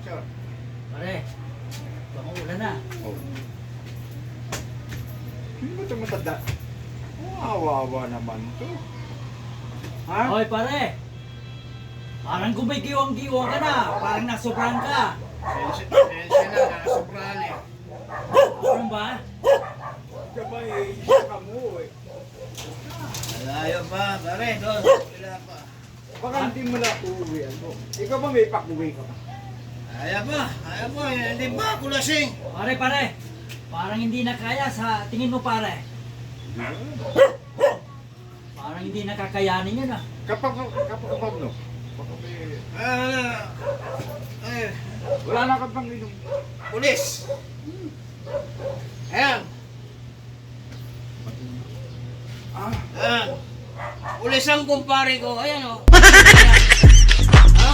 sir. Pare, baka ulan na. Oh. Sino ba ito matanda? Wawa naman to. Ha? Hoy pare! Parang gumigiwang-giwang ka na. Parang nasobrang ka. Sensya na, nakasobrahan eh. Ano ba? Sabay, isa ka mo eh. Malayo pa, pare, doon. Wala pa. Baka hindi mo na uuwi ano. Ikaw ba may pakuwi ka pa? Kaya pa, hindi ba ako lasing? Pare! Parang hindi na kaya sa tingin mo pare. Parang hindi nakakayanin yun ah. Kapag no? Baka may... Ay, Wala na ka bang inom? pulis! Ayan, Ah, pulis ang kumpare ko, ayan o. Ha?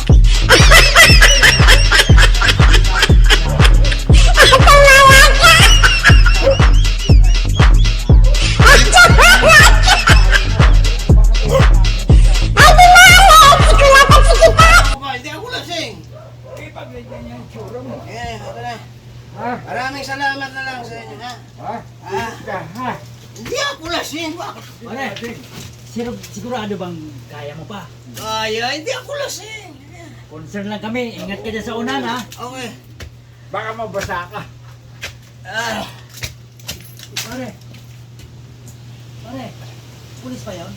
Hindi ako lasing. eh pag ganyan yung tsura mo. Ito na. Ha? Maraming salamat na lang sa inyo, ha? Ha? Ah. Ka, ha? Hindi ako lasing, bakit? Pare, sigurado bang kaya mo pa? Kaya, hindi ako lasing. Concern lang kami. Ingat ka dyan sa unan ha. Okay. Baka mabasa ka. Ah. Pare. Pulis pa yun?